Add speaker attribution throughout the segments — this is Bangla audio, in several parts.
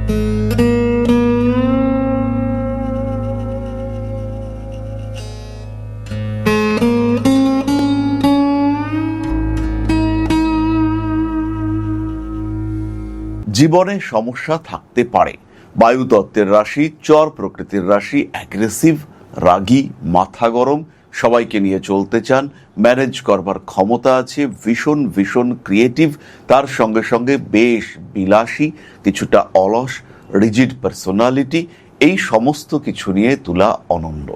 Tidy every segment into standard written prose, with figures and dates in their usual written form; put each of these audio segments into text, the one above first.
Speaker 1: জীবনে সমস্যা থাকতে পারে। বায়ুতত্ত্বের রাশি, চর প্রকৃতির রাশি, অ্যাগ্রেসিভ, রাগী, মাথা গরম, সবাইকে নিয়ে চলতে চান, ম্যানেজ করবার ক্ষমতা আছে, ভীষণ ভীষণ ক্রিয়েটিভ, তার সঙ্গে সঙ্গে বেশ বিলাসী, কিছুটা অলস, রিজিড পার্সোনালিটি, এই সমস্ত কিছু নিয়ে তুলা অনন্য।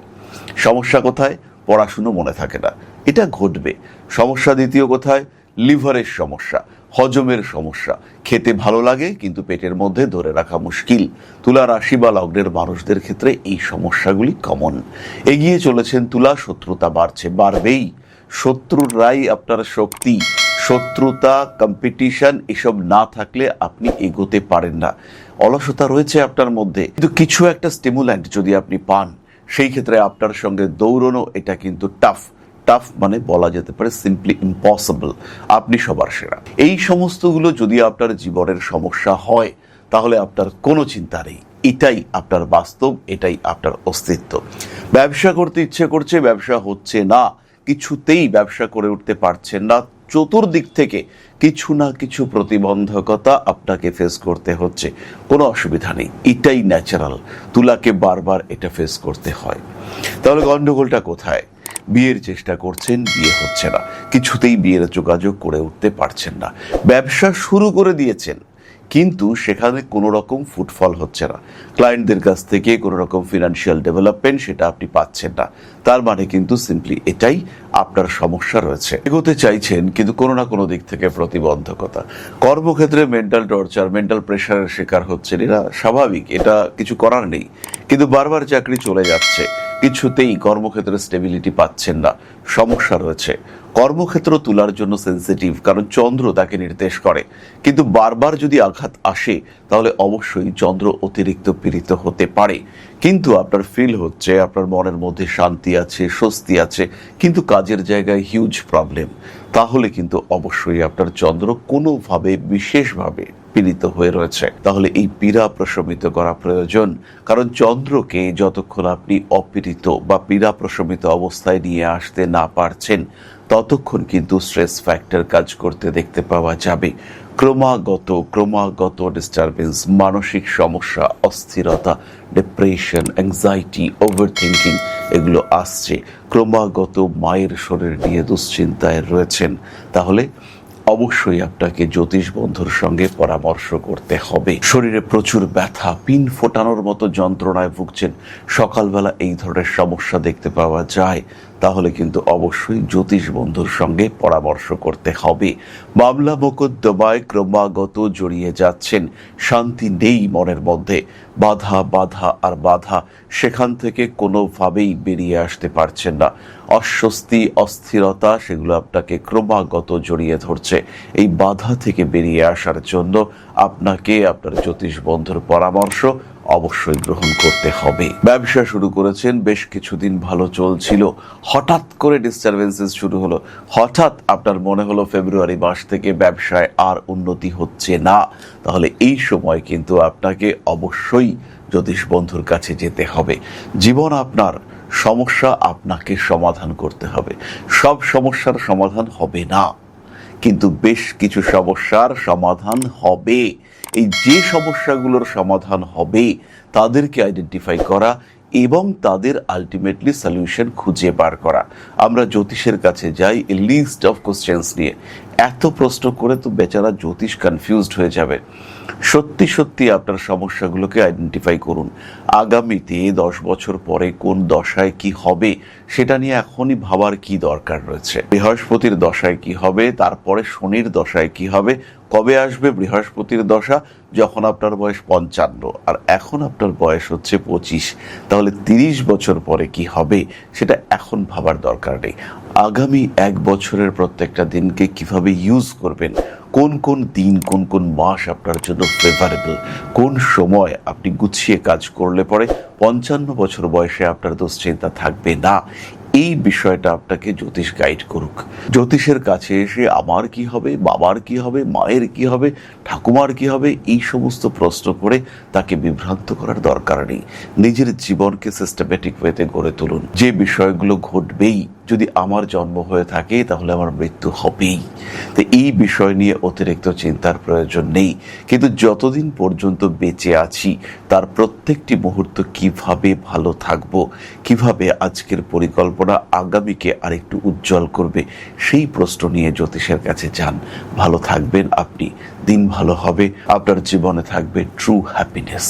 Speaker 1: সমস্যা কোথায়? পড়াশুনো মনে থাকে না, এটা ঘটবে। সমস্যা দ্বিতীয় কোথায়? লিভারের সমস্যা, হজমের সমস্যা, খেতে ভালো লাগে কিন্তু পেটের মধ্যে ধরে রাখা মুশকিল। তুলা রাশি বা লগ্নের মানুষদের ক্ষেত্রে এই সমস্যাগুলি কমন। এগিয়ে চলেছেন তুলা, শত্রুতা বাড়বেই। শত্রুরাই আপনার শক্তি। শত্রুতা, কম্পিটিশন এসব না থাকলে আপনি এগোতে পারেন না। অলসতা রয়েছে আপনার মধ্যে, কিন্তু কিছু একটা স্টিমুল্যান্ট যদি আপনি পান, সেই ক্ষেত্রে আপনার সঙ্গে দৌড়নো এটা কিন্তু টাফ মানে বলা যেতে পারে সিম্পলি ইম্পসিবল। আপনি সবার সেরা। এই সমস্তগুলো যদি আপনার জীবনের সমস্যা হয়, তাহলে আপনার কোনো চিন্তা নেই। এটাই আপনার বাস্তব, এটাই আপনার অস্তিত্ব। ব্যবসা করতে ইচ্ছে করছে, ব্যবসা হচ্ছে না, কিছুতেই ব্যবসা করে উঠতে পারছেন না, চতুর্দিক থেকে কিছু না কিছু প্রতিবন্ধকতা আপনাকে ফেস করতে হচ্ছে। কোনো অসুবিধা নেই, এটাই ন্যাচারাল। তুলাকে বারবার এটা ফেস করতে হয়। তাহলে গন্ডগোলটা কোথায়? বিয়ের চেষ্টা করছেন, বিয়ে হচ্ছে না, কিছুতেই বিয়ের যোগাযোগ করে উঠতে পারছেন না। ব্যবসা শুরু করে দিয়েছেন, কিন্তু সেখানে কোনো রকম ফুটফল হচ্ছে না। ক্লায়েন্টদের কাছ থেকে কোনো রকম ফিনান্সিয়াল ডেভেলপমেন্ট সেটা আপনি পাচ্ছেন না। তার মানে কিন্তু সিম্পলি এটাই আপনার সমস্যা রয়েছে। এগোতে চাইছেন কিন্তু কোনো না কোনো দিক থেকে প্রতিবন্ধকতা। কর্মক্ষেত্রে মেন্টাল টর্চার, মেন্টাল প্রেশারের শিকার হচ্ছেন, এটা স্বাভাবিক, এটা কিছু করার নেই। কিন্তু বারবার চাকরি চলে যাচ্ছে, কিছুতেই কর্মক্ষেত্রে স্টেবিলিটি পাচ্ছেন না, সমস্যা রয়েছে। কর্মক্ষেত্র তুলার জন্য সেন্সিটিভ, কারণ চন্দ্র তাকে নির্দেশ করে। কিন্তু বারবার যদি আঘাত আসে, তাহলে অবশ্যই চন্দ্র অতিরিক্ত পীড়িত হতে পারে। কিন্তু আপনার ফিল হচ্ছে আপনার মনের মধ্যে শান্তি আছে, স্বস্তি আছে, কিন্তু কাজের জায়গায় হিউজ প্রবলেম। তাহলে কিন্তু অবশ্যই আপনার চন্দ্র কোনোভাবে বিশেষভাবে পীড়িত হয়ে রয়েছে। তাহলে এই পীড়া প্রশমিত করা প্রয়োজন, কারণ চন্দ্রকে যতক্ষণ আপনি অপীড়িত বা পীড়া প্রশমিত অবস্থায় নিয়ে আসতে না পারছেন, ততক্ষণ কিন্তু স্ট্রেস ফ্যাক্টর কাজ করতে দেখতে পাওয়া যাবে। ক্রমাগত ডিস্টারবেন্স, মানসিক সমস্যা, অস্থিরতা, ডিপ্রেশন, অ্যাংজাইটি, ওভারথিঙ্কিং এগুলো আসছে। ক্রমাগত মায়ের শরীর নিয়ে দুশ্চিন্তায় রয়েছেন, তাহলে অবশ্যই আপনাকে জ্যোতিষ বন্ধুর সঙ্গে পরামর্শ করতে হবে। শরীরে প্রচুর ব্যথা, পিন ফোটানোর মতো যন্ত্রণায় ভুগছেন, সকালবেলা এই ধরনের সমস্যা দেখতে পাওয়া যায়, তাহলে কিন্তু অবশ্যই জ্যোতিষ বন্ধুর সঙ্গে পরামর্শ করতে হবে। মামলা মোকদ্দমায় ক্রমাগত জড়িয়ে যাচ্ছেন, শান্তি নেই মনের মধ্যে, বাধা, সেখান থেকে কোনোভাবেই বেরিয়ে আসতে পারছেন না। অস্বস্তি, অস্থিরতা সেগুলো আপনাকে ক্রমাগত জড়িয়ে ধরছে। এই বাধা থেকে বেরিয়ে আসার জন্য আপনাকে আপনার জ্যোতিষ বন্ধুর পরামর্শ অবশ্যই গ্রহণ করতে হবে। ব্যবসা শুরু করেছেন, বেশ কিছুদিন ভালো চলছিল, হঠাৎ করে ডিস্টারবেন্সেস শুরু হলো। হঠাৎ আপনার মনে হলো ফেব্রুয়ারি মাস থেকে ব্যবসায় আর উন্নতি হচ্ছে না, তাহলে এই সময় কিন্তু আপনাকে অবশ্যই জ্যোতিষ বন্ধুর কাছে যেতে হবে। জীবন আপনার, সমস্যা আপনাকে সমাধান করতে হবে। সব সমস্যার সমাধান হবে না, কিন্তু বেশ কিছু সমস্যার সমাধান হবে। এই যে সমস্যাগুলোর সমাধান হবে, তাদেরকে আইডেন্টিফাই করা এবং তাদের আলটিমেটলি সলিউশন খুঁজে বার করা। আমরা জ্যোতিষের কাছে যাই লিস্ট অফ কোশ্চেন্স নিয়ে। এত প্রশ্ন করে তো বেচারা জ্যোতিষ কনফিউজড হয়ে যাবে। সত্যি আপনার সমস্যাগুলোকে আইডেন্টিফাই করুন। আগামীতে 10 বছর পরে কোন দশায় কি হবে, সেটা নিয়ে এখনই ভাবার কি দরকার রয়েছে। বৃহস্পতির দশায় কি হবে, তারপরে শনির দশায় কি হবে। কবে আসবে বৃহস্পতির দশা? যখন আপনার বয়স 55 আর এখন আপনার বয়স হচ্ছে 25। তাহলে 30 বছর পরে কি হবে সেটা এখন ভাবার দরকার নেই। আগামী 1 বছরের প্রত্যেকটা দিনকে কিভাবে ইউজ করবেন, কোন কোন দিন, কোন কোন মাস আপনার জন্য ফেভারেবল, কোন সময় আপনি গুছিয়ে কাজ করলে পরে 55 বছর বয়সে আপনার দুশ্চিন্তা থাকবে না, এই বিষয়টা আপনাকে জ্যোতিষ গাইড করুক। জ্যোতিষের কাছে এসে আমার কি হবে, বাবার কি হবে, মায়ের কি হবে, ঠাকুমার কি হবে, এই সমস্ত প্রশ্ন করে তাকে বিভ্রান্ত করার দরকার নেই। নিজের জীবনকে সিস্টেমেটিক ওয়েতে গড়ে তুলুন। যে বিষয়গুলো ঘটবেই, যদি আমার জন্ম হয়ে থাকে তাহলে আমার মৃত্যু হবেই, তো এই বিষয় নিয়ে অতিরিক্ত চিন্তার প্রয়োজন নেই। কিন্তু যতদিন পর্যন্ত বেঁচে আছি তার প্রত্যেকটি মুহূর্ত কিভাবে ভালো থাকবো, কিভাবে আজকের পরিকল্পনা আগামীকে আরেকটু উজ্জ্বল করবে, সেই প্রশ্ন নিয়ে জ্যোতিষের কাছে যান। ভালো থাকবেন আপনি, দিন ভালো হবে, আপনার জীবনে থাকবে ট্রু হ্যাপিনেস।